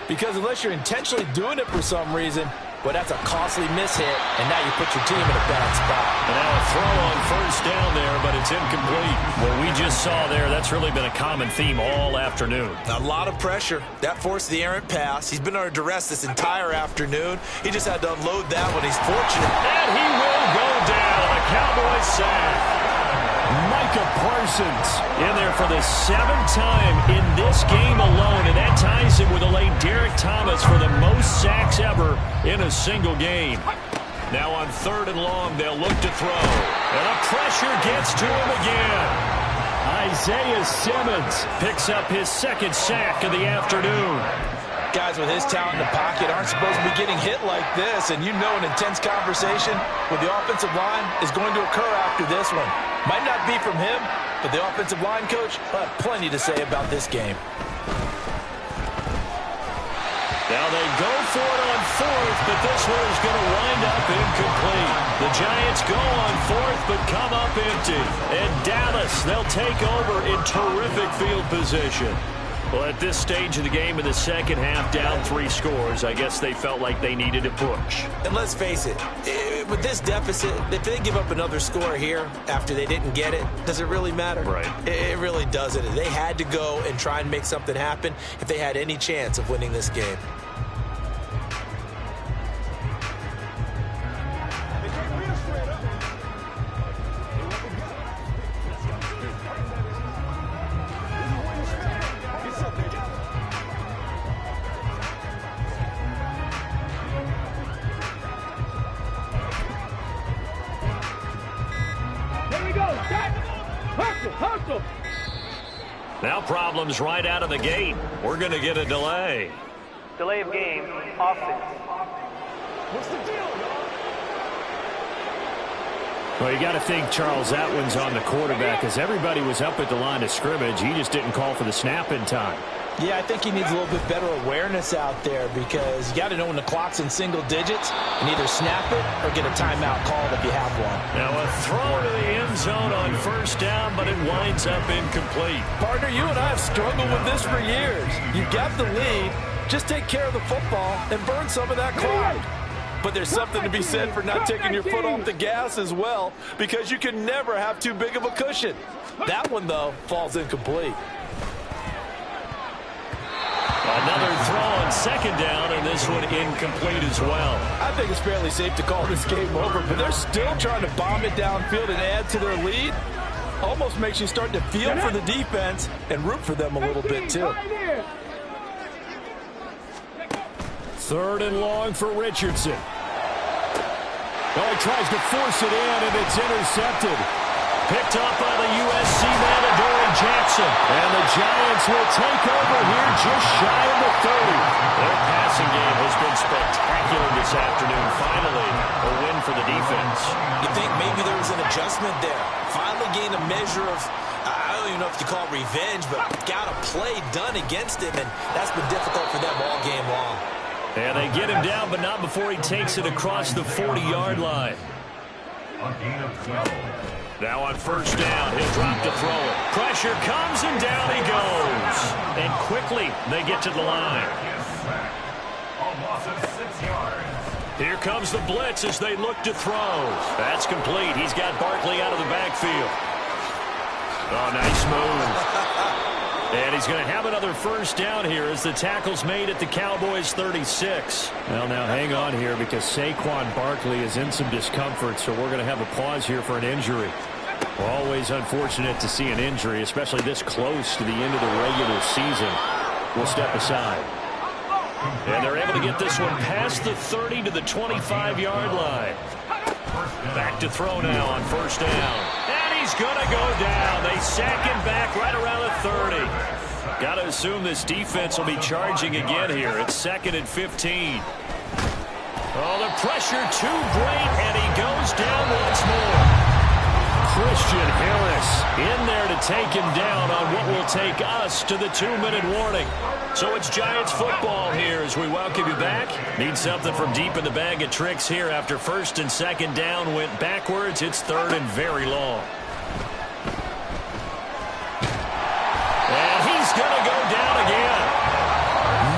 Because unless you're intentionally doing it for some reason, well, that's a costly mishit, and now you put your team in a bad spot. And now a throw on 1st down there, but it's incomplete. What we just saw there, that's really been a common theme all afternoon. A lot of pressure. That forced the errant pass. He's been under duress this entire afternoon. He just had to unload that one. He's fortunate. And he will go down. A Cowboys sack. Micah Parsons in there for the 7th time in this game alone, and that ties him with the late Derek Thomas for the most sacks ever in a single game. Now on 3rd and long, they'll look to throw, and a pressure gets to him again. Isaiah Simmons picks up his 2nd sack of the afternoon. Guys with his talent in the pocket aren't supposed to be getting hit like this, and you know an intense conversation with the offensive line is going to occur after this one. Might not be from him, but the offensive line coach will have plenty to say about this game. Now they go for it on 4th, but this one is going to wind up incomplete. The Giants go on 4th, but come up empty. And Dallas, they'll take over in terrific field position. Well, at this stage of the game in the second half, down 3 scores, I guess they felt like they needed a push. And let's face it, with this deficit, if they give up another score here after they didn't get it, does it really matter? Right. It really doesn't. They had to go and try and make something happen if they had any chance of winning this game. Now problems right out of the gate. We're going to get a delay. Delay of game, offense. What's the deal, y'all? Well, you got to think, Charles, that one's on the quarterback because everybody was up at the line of scrimmage. He just didn't call for the snap in time. Yeah, I think he needs a little bit better awareness out there because you got to know when the clock's in single digits and either snap it or get a timeout called if you have one. Now a throw to the end zone on 1st down, but it winds up incomplete. Partner, you and I have struggled with this for years. You've got the lead. Just take care of the football and burn some of that clock. But there's something to be said for not taking your foot off the gas as well because you can never have too big of a cushion. That one, though, falls incomplete. Another throw on 2nd down, and this one incomplete as well. I think it's fairly safe to call this game over, but they're still trying to bomb it downfield and add to their lead. Almost makes you start to feel for the defense and root for them a little bit, too. 3rd and long for Richardson. Oh, he tries to force it in, and it's intercepted. Picked up by the USC man, Adoree Jackson. And the Giants will take over here just shy of the 30. Their passing game has been spectacular this afternoon. Finally, a win for the defense. You think maybe there was an adjustment there. Finally gained a measure of, I don't even know if you call it revenge, but got a play done against him, and that's been difficult for them all game long. And they get him down, but not before he takes it across the 40-yard line. A gain of 12. Now on 1st down, he'll drop to throw it. Pressure comes, and down he goes. And quickly, they get to the line. A loss of 6 yards. Here comes the blitz as they look to throw. That's complete. He's got Barkley out of the backfield. Oh, nice move. And he's going to have another 1st down here as the tackle's made at the Cowboys' 36. Well, now hang on here because Saquon Barkley is in some discomfort, so we're going to have a pause here for an injury. Always unfortunate to see an injury, especially this close to the end of the regular season. We'll step aside. And they're able to get this one past the 30 to the 25-yard line. Back to throw now on 1st down. He's going to go down. They sack him back right around the 30. Got to assume this defense will be charging again here. It's 2nd and 15. Oh, the pressure too great, and he goes down once more. Christian Harris in there to take him down on what will take us to the 2-minute warning. So it's Giants football here as we welcome you back. Need something from deep in the bag of tricks here after 1st and 2nd down went backwards. It's 3rd and very long. Going to go down again.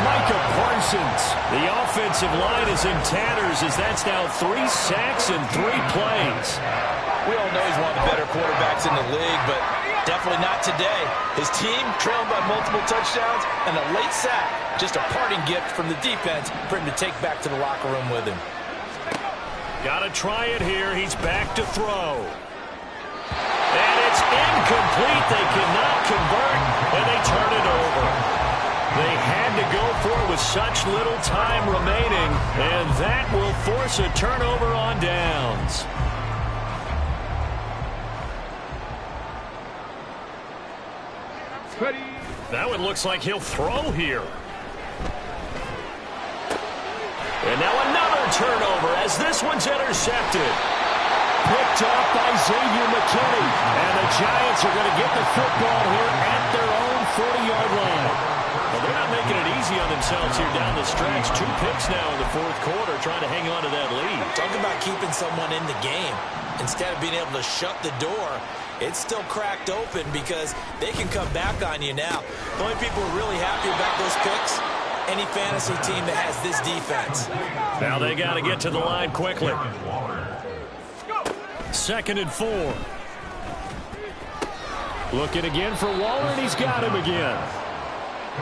Micah Parsons. The offensive line is in tatters as that's now 3 sacks and 3 plays. We all know he's one of the better quarterbacks in the league, but definitely not today. His team trailed by multiple touchdowns and a late sack. Just a parting gift from the defense for him to take back to the locker room with him. Got to try it here. He's back to throw. And it's incomplete. They cannot convert, and they turn it over. They had to go for it with such little time remaining, and that will force a turnover on downs. That one looks like he'll throw here. And now another turnover as this one's intercepted. Picked off by Xavier McKinney. And the Giants are going to get the football here at their own 40-yard line. Well, they're not making it easy on themselves here down the stretch. 2 picks now in the 4th quarter trying to hang on to that lead. Talk about keeping someone in the game. Instead of being able to shut the door, it's still cracked open because they can come back on you now. The only people who are really happy about those picks, any fantasy team that has this defense. Now they got to get to the line quickly. 2nd and 4. Looking again for Waller, and he's got him again.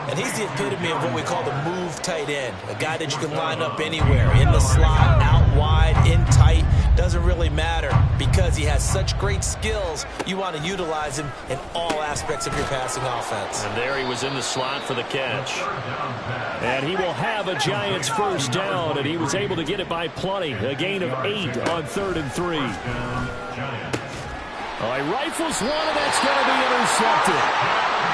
And he's the epitome of what we call the move tight end. A guy that you can line up anywhere, in the slot, out wide, in tight. Doesn't really matter because he has such great skills. You want to utilize him in all aspects of your passing offense. And there he was in the slot for the catch. And he will have a Giants 1st down, and he was able to get it by plenty. A gain of 8 on 3rd and 3. He rifles one, and that's going to be intercepted.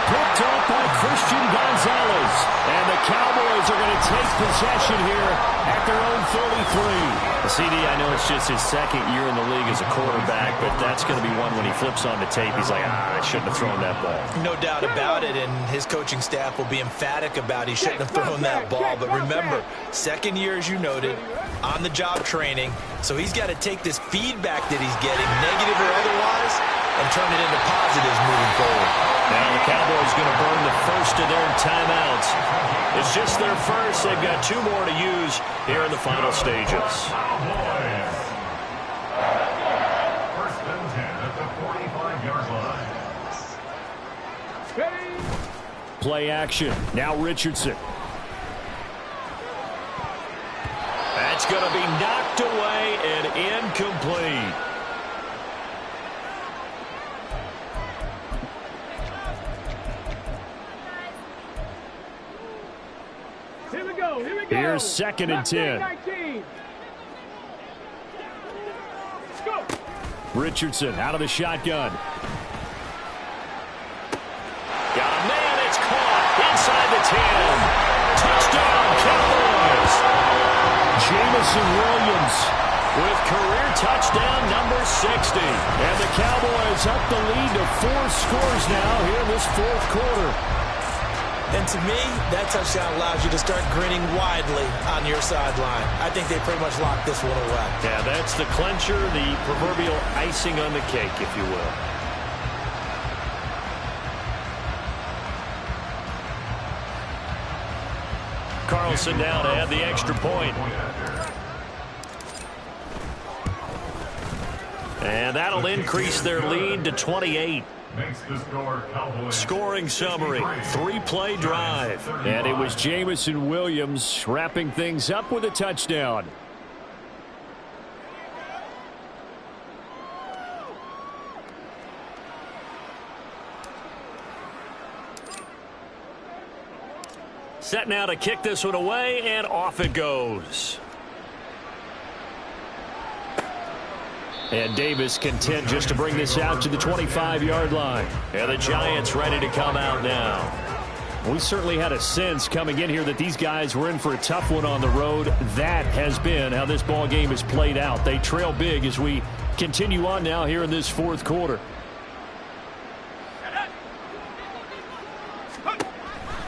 Picked off by Christian Gonzalez. And the Cowboys are going to take possession here at their own 33. CD, I know it's just his 2nd year in the league as a quarterback, but that's going to be one when he flips on the tape. He's like, I shouldn't have thrown that ball. No doubt about it, and his coaching staff will be emphatic about he shouldn't have thrown that ball. But remember, 2nd year, as you noted, on-the-job training, so he's got to take this feedback that he's getting, negative or otherwise, and turn it into positives moving forward. Now the Cowboys going to burn the first of their timeouts. It's just their first. They've got 2 more to use here in the final stages. 1st and 10 at the 45-yard line. Play action. Now Richardson. That's going to be knocked away and incomplete. Here we go. Here's 2nd and 10. 19. Let's go. Richardson out of the shotgun. Got a man. It's caught inside the 10. Touchdown, Cowboys. Jamison Williams With career touchdown number 60. and the Cowboys up the lead to 4 scores now here in this 4th quarter. And to me, that touchdown allows you to start grinning widely on your sideline. I think they pretty much locked this one away. Yeah, that's the clincher, the proverbial icing on the cake, if you will. Carlson now to add the extra point. And that'll increase their lead to 28. Makes the score Cowboys. Scoring summary, 3-play drive. And it was Jamison Williams wrapping things up with a touchdown. Set now to kick this one away, and off it goes. And Davis content just to bring this out to the 25-yard line. And the Giants ready to come out now. We certainly had a sense coming in here that these guys were in for a tough one on the road. That has been how this ball game has played out. They trail big as we continue on now here in this 4th quarter.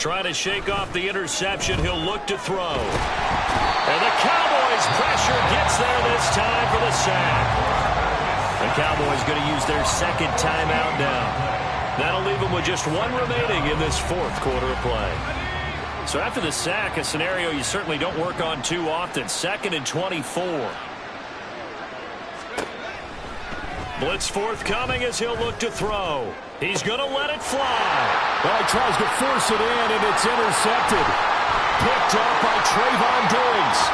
Trying to shake off the interception. He'll look to throw. And the Cowboys pressure gets there this time for the sack. The Cowboys going to use their 2nd timeout now. That'll leave them with just 1 remaining in this 4th quarter of play. So after the sack, a scenario you certainly don't work on too often. 2nd and 24. Blitz forthcoming as he'll look to throw. He's going to let it fly. Well, he tries to force it in, and it's intercepted. Picked up by Trayvon Diggs.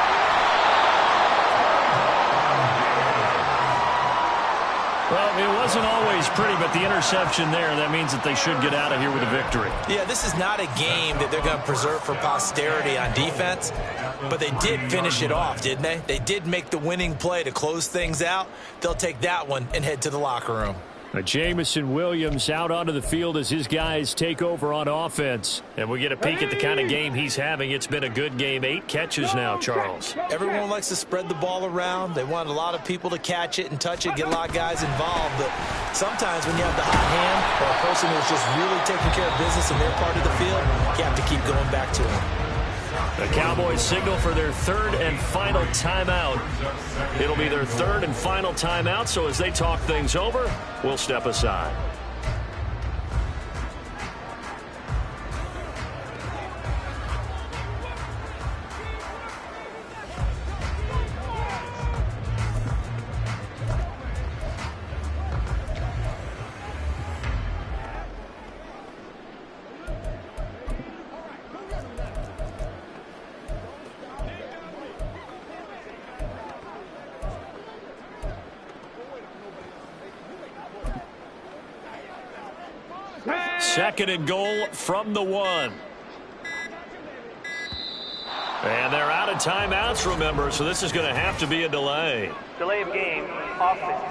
Well, it wasn't always pretty, but the interception there, that means that they should get out of here with a victory. Yeah, this is not a game that they're going to preserve for posterity on defense, but they did finish it off, didn't they? They did make the winning play to close things out. They'll take that one and head to the locker room. Jamison Williams out onto the field as his guys take over on offense. And we get a peek at the kind of game he's having. It's been a good game. 8 catches now, Charles. Everyone likes to spread the ball around. They want a lot of people to catch it and touch it, get a lot of guys involved. But sometimes when you have the hot hand or a person who's just really taking care of business in their part of the field, you have to keep going back to them. The Cowboys signal for their 3rd and final timeout. It'll be their 3rd and final timeout, so as they talk things over, we'll step aside. Second and goal from the 1. And they're out of timeouts, remember, so this is going to have to be a delay. Delay of game, offense.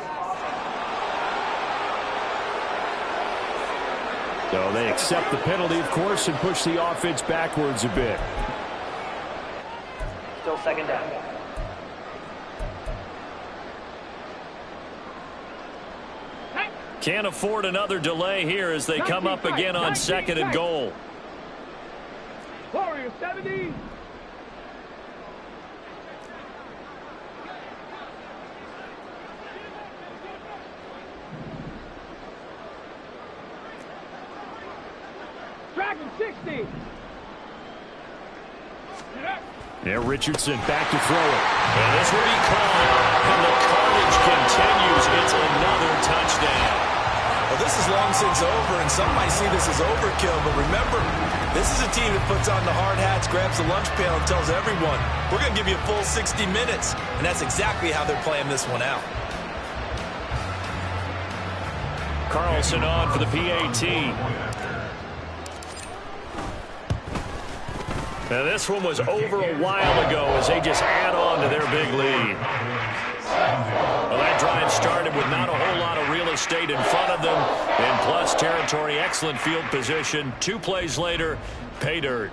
So they accept the penalty, of course, and push the offense backwards a bit. Still 2nd down. Can't afford another delay here as they come up again on 2nd and goal. Warriors 70. Dragon 60. Now Richardson back to throw it. And this will be called, and the carnage continues. It's another touchdown. Well, this is long since over, and some might see this as overkill, but remember, this is a team that puts on the hard hats, grabs the lunch pail, and tells everyone, we're going to give you a full 60 minutes, and that's exactly how they're playing this one out. Carlson on for the PAT. Now, this one was over a while ago as they just add on to their big lead. Well, that drive started with not a whole lot of real estate in front of them. In plus territory, excellent field position. 2 plays later, pay dirt.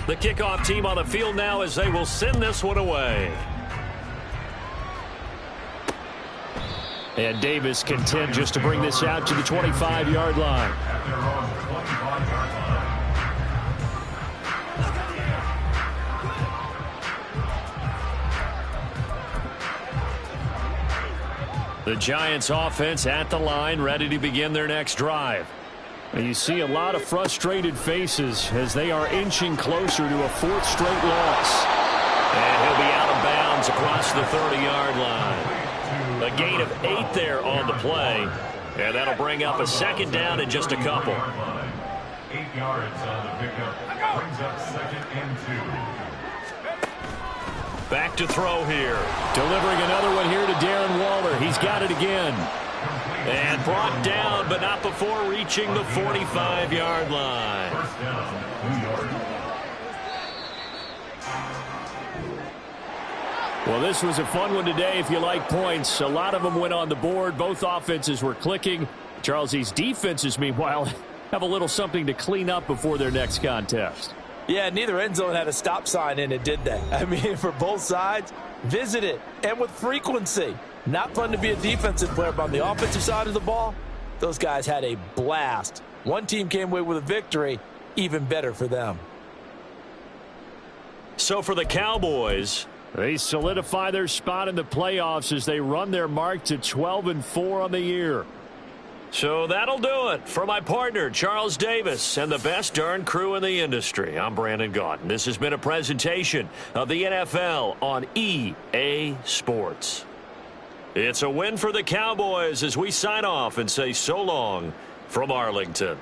The kickoff team on the field now as they will send this one away. And Davis content just to bring this out to the 25-yard line. At their own 25-yard line. The Giants offense at the line, ready to begin their next drive. And you see a lot of frustrated faces as they are inching closer to a 4th straight loss. And he'll be out of bounds across the 30-yard line. A gain of 8 there on the play. And that'll bring up a 2nd down in just a couple. 8 yards on the pickup. Brings up 2nd and 2. Back to throw here. Delivering another one here to Darren Waller. He's got it again. And brought down, but not before reaching the 45-yard line. First down, New York. Well, this was a fun one today if you like points. A lot of them went on the board. Both offenses were clicking. Charles, these defenses, meanwhile, have a little something to clean up before their next contest. Yeah, neither end zone had a stop sign in it, did they? I mean, for both sides, visit it, and with frequency. Not fun to be a defensive player, but on the offensive side of the ball, those guys had a blast. One team came away with a victory, even better for them. So for the Cowboys, they solidify their spot in the playoffs as they run their mark to 12-4 on the year. So that'll do it for my partner, Charles Davis, and the best darn crew in the industry. I'm Brandon Gaudin. This has been a presentation of the NFL on EA Sports. It's a win for the Cowboys as we sign off and say so long from Arlington.